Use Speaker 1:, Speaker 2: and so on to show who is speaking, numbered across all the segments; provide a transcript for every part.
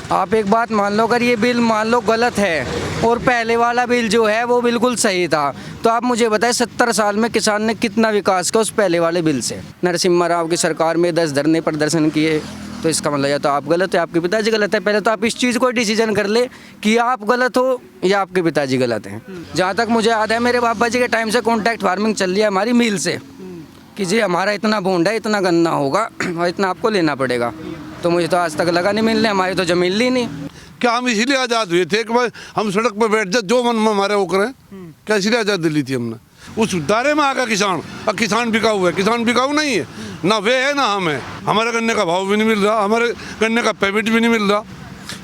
Speaker 1: आप एक बात मान लो, अगर ये बिल मान लो गलत है और पहले वाला बिल जो है वो बिल्कुल सही था, तो आप मुझे बताएं 70 साल में किसान ने कितना विकास किया उस पहले वाले बिल से। नरसिम्हा राव की सरकार में 10 धरने प्रदर्शन किए, तो इसका मतलब या तो आप गलत है, आपके पिताजी गलत है। पहले तो आप इस चीज़ को डिसीजन कर ले कि आप गलत हो या आपके पिताजी गलत हैं। जहाँ तक मुझे याद है, मेरे बाबा जी के टाइम से कॉन्ट्रैक्ट फार्मिंग चल रही है हमारी मिल से, कि जी हमारा इतना बॉन्ड है, इतना गन्ना होगा और इतना आपको लेना पड़ेगा। तो मुझे तो आज तक लगा नहीं मिलने, हमारी तो जमीन ली नहीं।
Speaker 2: क्या हम इसीलिए आज़ाद हुए थे कि भाई हम सड़क पर बैठ जाए, जो मन में हमारे वो करें? क्या इसीलिए आज़ादी ली थी हमने? उस दायरे में आकर किसान, अब किसान बिकाऊ है, किसान बिकाऊ नहीं है, ना वे है ना हम है। हमारे गन्ने का भाव भी नहीं मिल रहा, हमारे गन्ने का पेमेंट भी नहीं मिल रहा।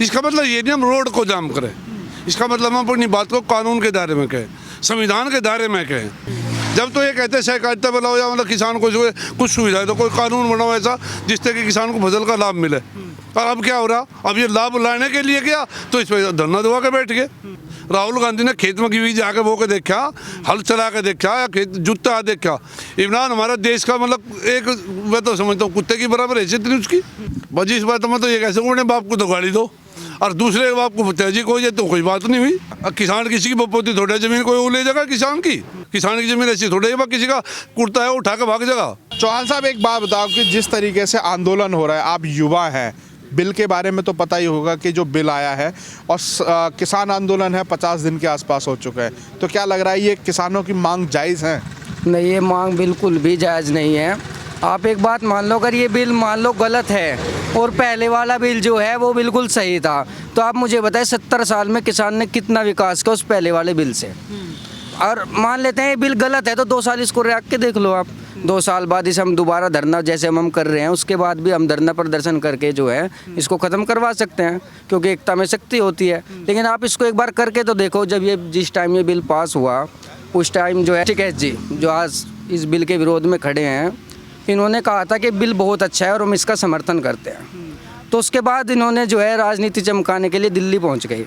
Speaker 2: इसका मतलब ये नहीं हम रोड को जाम करें, इसका मतलब हम अपनी बात को कानून के दायरे में कहें, संविधान के दायरे में कहें। जब तो ये कहते हैं सहकारिता बनाओ या मतलब किसान को जो है कुछ सुविधा है, तो कोई कानून बनाओ ऐसा जिससे कि किसान को फसल का लाभ मिले। और अब क्या हो रहा, अब ये लाभ लाने के लिए गया तो इस पर धरना दबा के बैठ गए। राहुल गांधी ने खेत में की जाके वो के देखा, हल चला के देखा या खेत जुत्ता देखा। इमरान हमारा देश का मतलब एक, मैं तो समझता हूँ कुत्ते की बराबर हैसियत नहीं उसकी। बजी इस बात में तो ये कैसे उन्हें बाप को तो गाड़ी दो और दूसरे के बाप को तेजी को, ये तो कोई बात नहीं हुई। किसान किसी की बपोती थोड़ी जमीन कोई ले जाएगा, किसान की जमीन ऐसी थोड़ी है, किसी का कुर्ता है उठा के भाग जाएगा।
Speaker 3: चौहान साहब, एक बात बताओ कि जिस तरीके से आंदोलन हो रहा है, आप युवा हैं, बिल के बारे में तो पता ही होगा कि जो बिल आया है और किसान आंदोलन है 50 दिन के आसपास हो चुका है, तो क्या लग रहा है ये किसानों की मांग जायज़ है?
Speaker 1: नहीं, ये मांग बिल्कुल भी जायज़ नहीं है। आप एक बात मान लो, अगर ये बिल मान लो गलत है और पहले वाला बिल जो है वो बिल्कुल सही था, तो आप मुझे बताएं 70 साल में किसान ने कितना विकास किया उस पहले वाले बिल से। और मान लेते हैं ये बिल गलत है तो 2 साल इसको रख के देख लो आप, 2 साल बाद इसे हम दोबारा धरना जैसे हम कर रहे हैं उसके बाद भी हम धरना प्रदर्शन करके जो है इसको ख़त्म करवा सकते हैं, क्योंकि एकता में शक्ति होती है। लेकिन आप इसको एक बार करके तो देखो, जब ये जिस टाइम ये बिल पास हुआ उस टाइम जो है टिकैत जी जो आज इस बिल के विरोध में खड़े हैं, इन्होंने कहा था कि बिल बहुत अच्छा है और हम इसका समर्थन करते हैं। तो उसके बाद इन्होंने जो है राजनीति चमकाने के लिए दिल्ली पहुँच गई।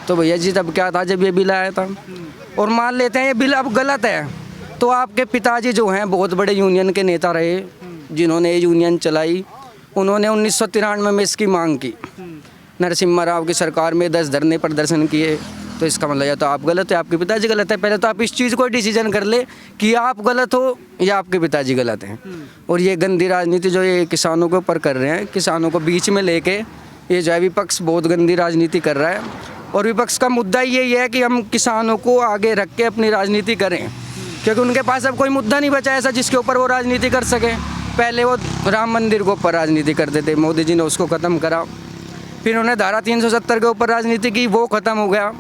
Speaker 1: तो भैया जी तब क्या था जब ये बिल आया था, और मान लेते हैं ये बिल अब गलत है, तो आपके पिताजी जो हैं बहुत बड़े यूनियन के नेता रहे, जिन्होंने ये यूनियन चलाई, उन्होंने 1993 में इसकी मांग की। नरसिम्हा राव की सरकार में 10 धरने प्रदर्शन किए, तो इसका मतलब या तो आप गलत है, आपके पिताजी गलत है। पहले तो आप इस चीज़ को डिसीजन कर ले कि आप गलत हो या आपके पिताजी गलत हैं। और ये गंदी राजनीति जो ये किसानों के ऊपर कर रहे हैं, किसानों को बीच में लेके ये जो है विपक्ष बहुत गंदी राजनीति कर रहा है। और विपक्ष का मुद्दा यही है कि हम किसानों को आगे रख के अपनी राजनीति करें, क्योंकि उनके पास अब कोई मुद्दा नहीं बचा ऐसा जिसके ऊपर वो राजनीति कर सके। पहले वो राम मंदिर के ऊपर राजनीति करते थे, मोदी जी ने उसको ख़त्म करा। फिर उन्होंने धारा 370 के ऊपर राजनीति की, वो ख़त्म हो गया।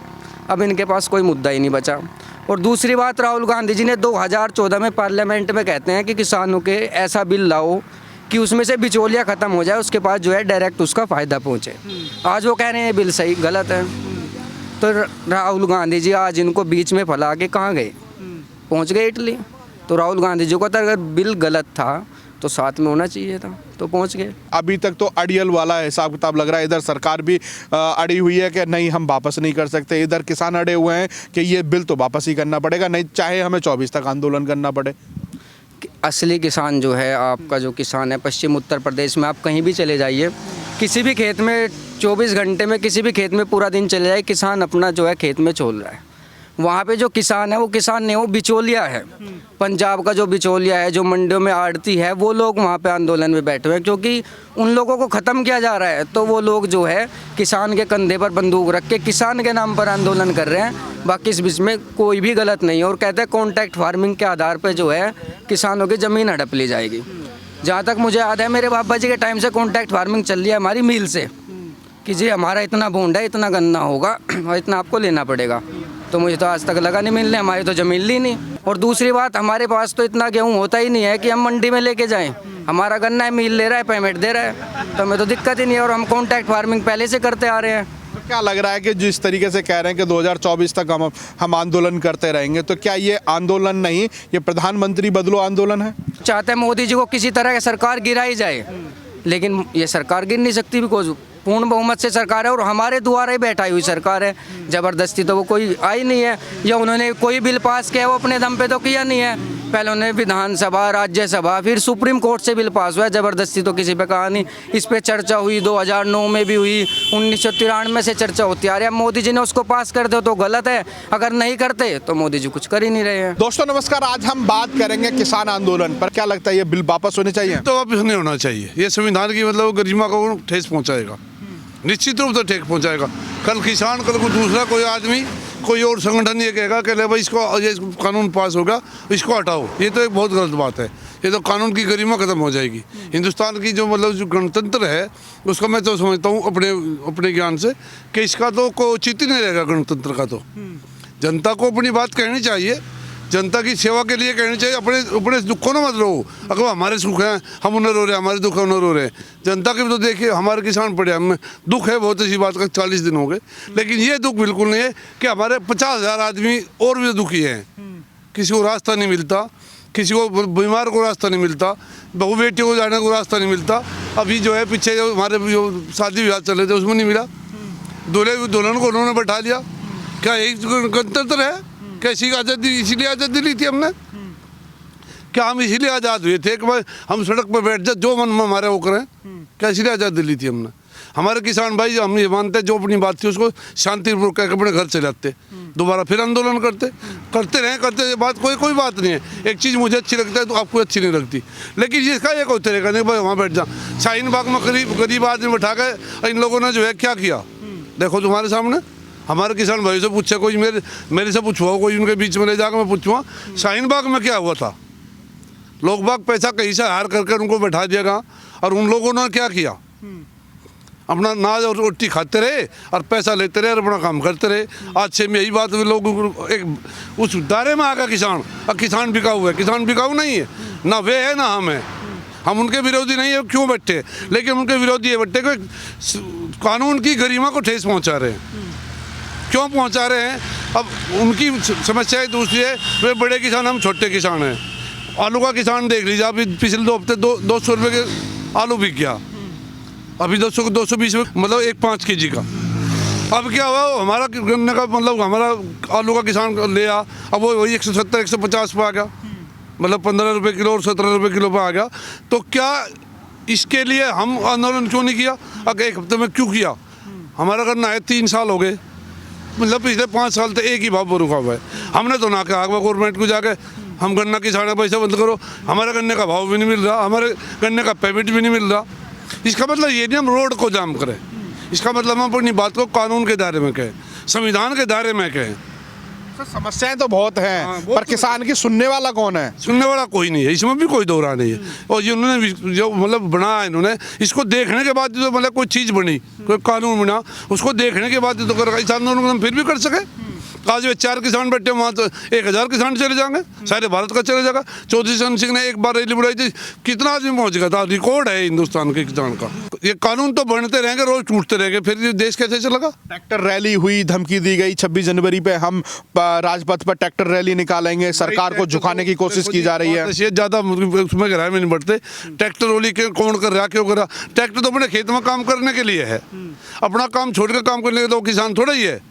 Speaker 1: अब इनके पास कोई मुद्दा ही नहीं बचा। और दूसरी बात, राहुल गांधी जी ने 2014 में पार्लियामेंट में कहते हैं कि किसानों के ऐसा बिल लाओ कि उसमें से बिचौलिया ख़त्म हो जाए, उसके पास जो है डायरेक्ट उसका फ़ायदा पहुँचे। आज वो कह रहे हैं बिल सही गलत है, तो राहुल गांधी जी आज इनको बीच में फैला के कहाँ गए, पहुंच गए इटली। तो राहुल गांधी जी को तो अगर बिल गलत था तो साथ में होना चाहिए था, तो पहुंच गए।
Speaker 3: अभी तक तो अड़ियल वाला हिसाब किताब लग रहा है, इधर सरकार भी अड़ी हुई है कि नहीं हम वापस नहीं कर सकते, इधर किसान अड़े हुए हैं कि ये बिल तो वापस ही करना पड़ेगा, नहीं चाहे हमें 24 तक आंदोलन करना पड़े।
Speaker 1: असली किसान जो है, आपका जो किसान है पश्चिम उत्तर प्रदेश में, आप कहीं भी चले जाइए, किसी भी खेत में 24 घंटे में किसी भी खेत में पूरा दिन चले जाए, किसान अपना जो है खेत में छोल रहा है। वहाँ पे जो किसान है वो किसान नहीं, वो बिचौलिया है। पंजाब का जो बिचौलिया है, जो मंडियों में आड़ती है, वो लोग वहाँ पे आंदोलन में बैठे हुए हैं, क्योंकि उन लोगों को ख़त्म किया जा रहा है। तो वो लोग जो है किसान के कंधे पर बंदूक रख के किसान के नाम पर आंदोलन कर रहे हैं। बाकी इस बीच में कोई भी गलत नहीं है। और कहते हैं कॉन्ट्रैक्ट फार्मिंग के आधार पर जो है किसानों की ज़मीन हड़प ली जाएगी। जहाँ तक मुझे याद है, मेरे बाबा जी के टाइम से कॉन्ट्रैक्ट फार्मिंग चल रही है हमारी मिल से, कि जी हमारा इतना बॉन्ड है, इतना गन्ना होगा और इतना आपको लेना पड़ेगा। तो मुझे तो आज तक लगा नहीं मिलने, हमारी तो ज़मीन ली नहीं। और दूसरी बात, हमारे पास तो इतना गेहूँ होता ही नहीं है कि हम मंडी में लेके जाएं। हमारा गन्ना है, मिल ले रहा है, पेमेंट दे रहा है, तो हमें तो दिक्कत ही नहीं है। और हम कॉन्ट्रैक्ट फार्मिंग पहले से करते आ रहे हैं।
Speaker 3: तो क्या लग रहा है कि जिस तरीके से कह रहे हैं कि 2024 तक हम आंदोलन करते रहेंगे, तो क्या ये आंदोलन नहीं, ये प्रधानमंत्री बदलो आंदोलन है? चाहते
Speaker 1: हैं मोदी जी को किसी तरह की सरकार गिराई जाए, लेकिन ये सरकार गिर नहीं सकती, बिकॉज पूर्ण बहुमत से सरकार है और हमारे द्वारा ही बैठाई हुई सरकार है। ज़बरदस्ती तो वो कोई आई नहीं है, या उन्होंने कोई बिल पास किया वो अपने दम पे तो किया नहीं है। पहले उन्होंने विधानसभा, राज्यसभा, फिर सुप्रीम कोर्ट से बिल पास हुआ है। ज़बरदस्ती तो किसी पे कहा नहीं। इस पे चर्चा हुई, 2009 में भी हुई, 1993 से चर्चा होती आ रही है। अब मोदी जी ने उसको पास कर दो तो गलत है, अगर नहीं करते तो मोदी जी कुछ कर ही नहीं रहे हैं।
Speaker 3: दोस्तों नमस्कार, आज हम बात करेंगे किसान आंदोलन पर। क्या लगता है ये बिल वापस होने चाहिए?
Speaker 2: तो वापस नहीं होना चाहिए। ये संविधान की मतलब गरिमा को ठेस पहुंचाएगा, निश्चित रूप से ठेस पहुंचाएगा। कल किसान, कल को दूसरा कोई आदमी, कोई और संगठन ये कहेगा कि ले भाई इसको, ये कानून पास होगा, इसको हटाओ, ये तो एक बहुत गलत बात है। ये तो कानून की गरिमा खत्म हो जाएगी। हिंदुस्तान की जो मतलब जो गणतंत्र है उसको मैं तो समझता हूँ अपने ज्ञान से कि इसका तो कोई औचित्य ही नहीं रहेगा गणतंत्र का। तो जनता को अपनी बात कहनी चाहिए, जनता की सेवा के लिए कहनी चाहिए। अपने दुखों ना मत रो। अगर हमारे सुख हैं हम उन्हें रो रहे हैं, हमारे दुख उन्हें रो रहे हैं। जनता के भी तो देखिए, हमारे किसान पड़े, हमें दुख है बहुत, ऐसी बात का 40 दिन हो गए, लेकिन ये दुख बिल्कुल नहीं है कि हमारे 50,000 आदमी और भी दुखी हैं। किसी को रास्ता नहीं मिलता, किसी को बीमार को रास्ता नहीं मिलता, बहू बेटियों को जाने को रास्ता नहीं मिलता। अभी जो है पीछे जो हमारे जो शादी विवाह चल रहे थे उसमें नहीं मिला। दूल्हे दुल्हन को उन्होंने बैठा लिया। क्या एक गणतंत्र है? कैसी आज़ादी, इसीलिए आज़ादी ली थी हमने? क्या हम इसीलिए आज़ाद हुए थे कि भाई हम सड़क पर बैठ जाए, जो मन में हमारे वो करें? क्या इसीलिए आज़ादी ली थी हमने? हमारे किसान भाई, हम ये मानते हैं जो अपनी बात थी उसको शांतिपूर्वक कह के अपने घर चले जाते, दोबारा फिर आंदोलन करते रहे बात, कोई बात नहीं है। एक चीज़ मुझे अच्छी लगता है तो आपको अच्छी नहीं लगती, लेकिन इसका एक होते रहेगा नहीं भाई वहाँ बैठ जा। शाहीन बाग में गरीब आदमी बैठा के इन लोगों ने जो है क्या किया, देखो तुम्हारे सामने। हमारे किसान भाई से पूछे, कोई मेरे से पूछवा, कोई उनके बीच में ले जाकर मैं पूछूँगा शाहीन बाग में क्या हुआ था। लोग बाग पैसा कहीं से हार करके उनको बैठा दिया, और उन लोगों ने क्या किया, अपना नाज और रोटी खाते रहे और पैसा लेते रहे और अपना काम करते रहे। आज से में यही बात लोग एक उस दायरे में आ गया किसान। अब किसान बिकाऊ है, किसान बिकाऊ नहीं है, ना वे है ना हम है। हम उनके विरोधी नहीं है, क्यों बैठे, लेकिन उनके विरोधी ये बैठे कि कानून की गरिमा को ठेस पहुंचा रहे हैं। क्यों पहुंचा रहे हैं? अब उनकी समस्या दूसरी है, वे बड़े किसान, हम छोटे किसान हैं। आलू का किसान देख लीजिए, अभी पिछले 2 हफ्ते 200 रुपये के आलू बिक गया, अभी 220 मतलब 1.5 kg का। अब क्या हुआ, हमारा गन्ने का मतलब हमारा आलू का किसान ले आ, अब वो वही 170 150 पे आ गया, मतलब 15 रुपये किलो और 17 रुपये किलो पे आ गया। तो क्या इसके लिए हम आंदोलन क्यों नहीं किया? अगर 1 हफ्ते में क्यों किया? हमारा गन्ना है 3 साल हो गए, मतलब पिछले 5 साल तो एक ही भाव पर रुका हुआ है। हमने तो ना कहा गवर्नमेंट को जाके हम गन्ना किसान है पैसा बंद करो, हमारे गन्ने का भाव भी नहीं मिल रहा, हमारे गन्ने का पेमेंट भी नहीं मिल रहा। इसका मतलब ये नहीं हम रोड को जाम करें, इसका मतलब हम अपनी बात को कानून के दायरे में कहें, संविधान के दायरे में कहें।
Speaker 3: समस्याएं तो बहुत हैं, पर किसान की सुनने वाला कौन है?
Speaker 2: सुनने वाला कोई नहीं है, इसमें भी कोई दौरा नहीं है। और ये उन्होंने जो मतलब बनाया इन्होंने, इसको देखने के बाद जो मतलब कोई चीज़ बनी, कोई कानून बना, उसको देखने के बाद तो कर इस आंदोलन हम फिर भी कर सके। आज वे 4 किसान बैठे, वहाँ तो 1000 किसान चले जाएंगे, सारे भारत का चले जाएगा। चौधरी चरण सिंह ने एक बार रैली बुलाई थी, कितना आदमी पहुँच गया था, रिकॉर्ड है हिंदुस्तान के किसान का। ये कानून तो बनते रहेंगे, रोज टूटते रहेंगे, फिर ये देश कैसे चलेगा?
Speaker 3: ट्रैक्टर रैली हुई, धमकी दी गई 26 जनवरी पे हम राजपथ पर ट्रैक्टर रैली निकालेंगे, सरकार को झुकाने की कोशिश की जा रही है।
Speaker 2: ये ज़्यादा उसमें गहराई में नहीं बढ़ते। ट्रैक्टर रैली कौन कर रहा, क्यों कर रहा? ट्रैक्टर तो अपने खेत में काम करने के लिए है, अपना काम छोड़ कर काम करने के लिए तो किसान थोड़ा ही है।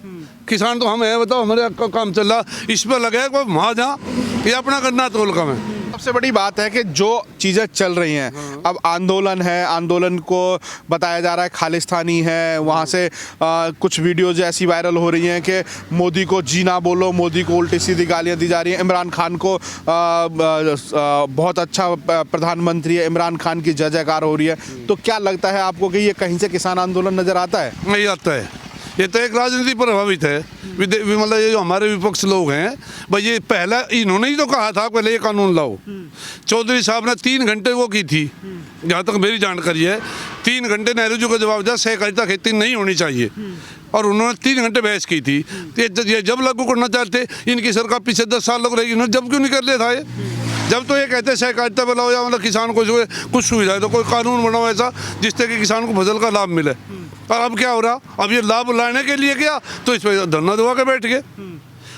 Speaker 2: किसान तो हम है, बताओ हमारे काम चल रहा, इस पर लगे वहाँ जा, ये अपना करना तोल कम है।
Speaker 3: सबसे बड़ी बात है कि जो चीज़ें चल रही हैं, अब आंदोलन है, आंदोलन को बताया जा रहा है खालिस्तानी है, वहाँ से कुछ वीडियोज ऐसी वायरल हो रही हैं कि मोदी को जीना बोलो, मोदी को उल्टी सीधी गालियाँ दी जा रही हैं, इमरान खान को बहुत अच्छा प्रधानमंत्री है, इमरान खान की जय जयकार हो रही है। तो क्या लगता है आपको कि ये कहीं से किसान आंदोलन नज़र आता है?
Speaker 2: नहीं आता है, ये तो एक राजनीति प्रभावित है। मतलब ये जो हमारे विपक्ष लोग हैं भाई, ये पहला इन्होंने ही तो कहा था पहले ये कानून लाओ। चौधरी साहब ने 3 घंटे वो की थी, जहाँ तक मेरी जानकारी है 3 घंटे नेहरू जी को जवाब दिया सहकारिता खेती नहीं होनी चाहिए, और उन्होंने 3 घंटे बहस की थी। ये जब लागू करना चाहते, इनकी सरकार पीछे 10 साल लोग रहेगी, इन्होंने जब क्यों नहीं कर लिया था ये? जब तो ये कहते सहकारिता बनाओ या मतलब किसान को जो कुछ सुविधा है, तो कोई कानून बनाओ ऐसा जिससे कि किसान को फसल का लाभ मिले। और अब क्या हो रहा, अब ये लाभ लाने के लिए गया तो इस पर धरना दबा के बैठ गए।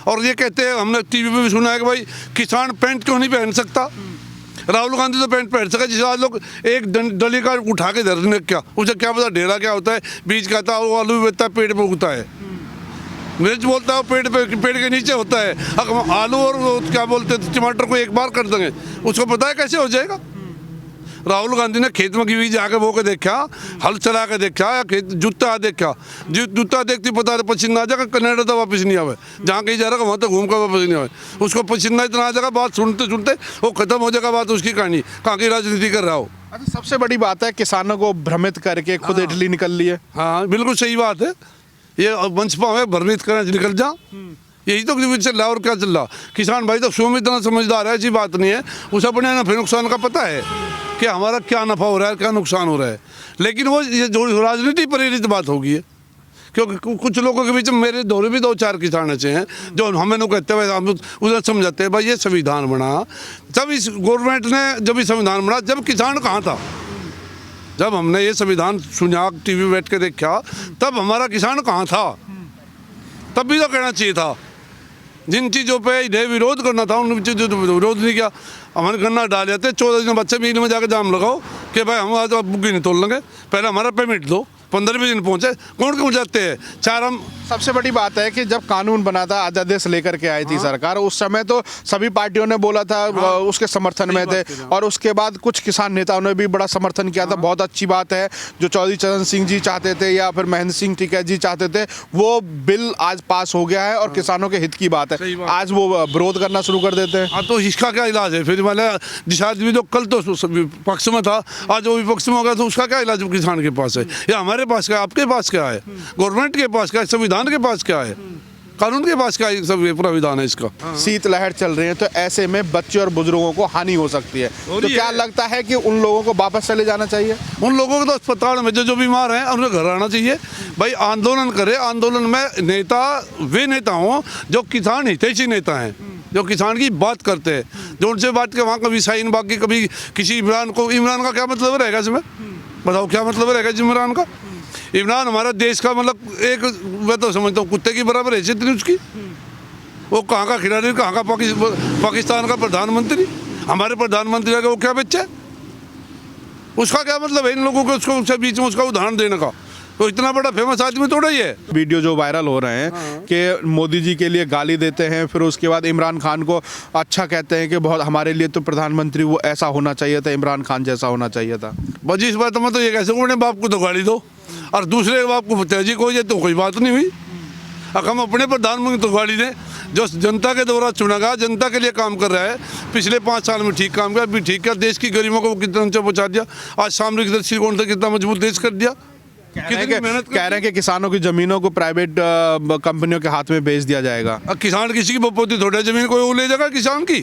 Speaker 2: और ये कहते हैं, हमने टीवी पे भी सुना है कि भाई किसान पैंट क्यों नहीं पहन सकता। राहुल गांधी तो पैंट पहन सका, जिसे आज लोग एक डली का उठा के धरने, क्या उसे क्या पता ढेरा क्या होता है, बीज खाता है, वो आलू भी बेचता है, पेट में उगता है। मिर्च बोलता है वो पेड़ के नीचे होता है। अगर आलू और वो क्या बोलते हैं टमाटर को एक बार कर देंगे, उसको पता है कैसे हो जाएगा। राहुल गांधी ने खेत में की जाके वो के देखा, हल चला के देखा, या खेत जूता देखा, जूता देखती पता है पसीना आ जाएगा, कनाडा तो वापस नहीं आवे, जहाँ कहीं जा रहा वहाँ तो घूम कर वापस नहीं आवे, उसको पसीना इतना आ जाएगा, बात सुनते सुनते वो खत्म हो जाएगा बात उसकी कहानी, कहाँ की राजनीति कर रहा हो।
Speaker 3: अच्छा, सबसे बड़ी बात है किसानों को भ्रमित करके खुद इटली निकल लिए।
Speaker 2: हाँ बिल्कुल सही बात है, ये वंश पावे भ्रमित करें निकल जा, यही तो चल रहा और क्या चल रहा। किसान भाई तो शुरू में इतना समझदार है, ऐसी बात नहीं है, उसे अपने नफे नुकसान का पता है कि हमारा क्या नफा हो रहा है क्या नुकसान हो रहा है। लेकिन वो ये जो राजनीति प्रेरित बात होगी है, क्योंकि कुछ लोगों के बीच में मेरे दौरे भी 2-4 किसान ऐसे हैं जो हमें लोग कहते हैं, हम उधर समझाते हैं भाई ये संविधान बना जब इस गवर्नमेंट ने, जब ये संविधान बना जब किसान कहाँ था, जब हमने ये संविधान सुना टीवी में बैठ के देखा तब हमारा किसान कहाँ था, तब भी तो कहना चाहिए था। जिन चीज़ों पे इन्हें विरोध करना था उन चीज़ों तो विरोध नहीं किया। हमारे गन्ना डाल जाते 14 दिन बच्चे मील में जाकर जाम लगाओ कि भाई हम आज बुग्गी नहीं तोड़ लेंगे, पहले हमारा पेमेंट दो। 15वें दिन पहुंचे, कौन कौन जाते हैं चार। हम
Speaker 3: सबसे बड़ी बात है कि जब कानून बना था, अध्यादेश लेकर के आई थी सरकार, उस समय तो सभी पार्टियों ने बोला था, उसके समर्थन में थे, और उसके बाद कुछ किसान नेताओं ने भी बड़ा समर्थन किया था। बहुत अच्छी बात है जो चौधरी चरण सिंह जी चाहते थे या फिर महेंद्र सिंह टिकैत जी चाहते थे, वो बिल आज पास हो गया है और किसानों के हित की बात है। आज वो विरोध करना शुरू कर देते हैं।
Speaker 2: हाँ तो इसका क्या इलाज है फिर, मैंने निषाद भी तो कल तो पक्ष में था, आज वो विपक्ष में होगा, तो उसका क्या इलाज किसान के पास है या हमारे पास क्या, आपके पास क्या है, गवर्नमेंट के पास क्या है, संविधान के पास क्या है, कानून के पास क्या है, सब प्राविधान है इसका।
Speaker 3: शीतलहर चल रही है तो ऐसे में बच्चे और बुजुर्गों को हानि हो सकती है, तो क्या लगता है कि उन लोगों को वापस चले जाना चाहिए?
Speaker 2: उन लोगों को तो अस्पताल में जो बीमार हैं उन्हें घर आना चाहिए। भाई आंदोलन करे, आंदोलन में नेता वे नेता हों जो किसान हितैषी नेता हैं, जो किसान की बात करते हैं, जो उनसे बात के वहाँ कभी शाहीन बाग की, कभी किसी इमरान को, इमरान का क्या मतलब रहेगा इसमें, बताओ क्या मतलब रहेगा इमरान का। इमरान हमारा देश का मतलब एक, मैं तो समझता हूँ कुत्ते की बराबर हैसियत नहीं उसकी। वो कहाँ का खिलाड़ी, कहाँ का पाकिस्तान का प्रधानमंत्री, हमारे प्रधानमंत्री का वो क्या बच्चा है, उसका क्या मतलब है इन लोगों को उसको बीच में उसका उदाहरण देने का। तो इतना बड़ा फेमस आदमी थोड़ा ही है।
Speaker 3: वीडियो जो वायरल हो रहे हैं कि मोदी जी के लिए गाली देते हैं, फिर उसके बाद इमरान खान को अच्छा कहते हैं कि बहुत हमारे लिए तो प्रधानमंत्री वो ऐसा होना चाहिए था, इमरान खान जैसा होना चाहिए था।
Speaker 2: बस इस बात में तो ये कैसे अपने बाप को तो गाली दो और दूसरे के बाप को तेजी को ये तो कोई बात नहीं हुई। अगर हम अपने प्रधानमंत्री तो गाली दें जो जनता के द्वारा चुना गया, जनता के लिए काम कर रहा है, पिछले 5 साल में ठीक काम किया, अभी ठीक किया, देश की गरीबों को कितना ऊंचा पहुंचा दिया, आज सामरिक दृष्टिकोण से कितना मजबूत देश कर दिया।
Speaker 3: कह रहे हैं कि किसानों की जमीनों को प्राइवेट कंपनियों के हाथ में बेच दिया जाएगा।
Speaker 2: किसान किसी की बपोती थोड़ी जमीन कोई ले जाएगा किसान की।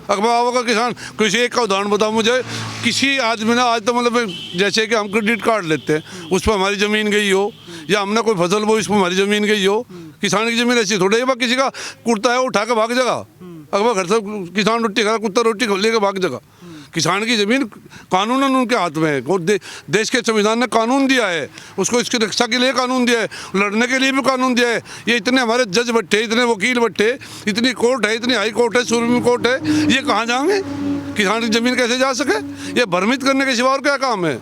Speaker 2: अखबार का किसान, किसी एक का उदाहरण बताओ मुझे, किसी आदमी ने आज तो मतलब जैसे कि हम क्रेडिट कार्ड लेते हैं उस पर हमारी ज़मीन गई हो, या हमने कोई फसल बोई उस पर हमारी ज़मीन गई हो, किसान की ज़मीन ऐसी थोड़ी है, किसी का कुर्ता है उठा के भाग जाएगा, अगर घर से किसान रोटी खा, कुत्ता रोटी लेकर भाग जाएगा। किसान की ज़मीन कानूनन उनके हाथ में है, और देश के संविधान ने कानून दिया है, उसको इसकी रक्षा के लिए कानून दिया है, लड़ने के लिए भी कानून दिया है। ये इतने हमारे जज बैठे, इतने वकील बैठे, इतनी कोर्ट है, इतनी हाई कोर्ट है, सुप्रीम कोर्ट है, ये कहाँ जाएंगे? किसान की ज़मीन कैसे जा सके? ये भ्रमित करने के सिवा और क्या काम है?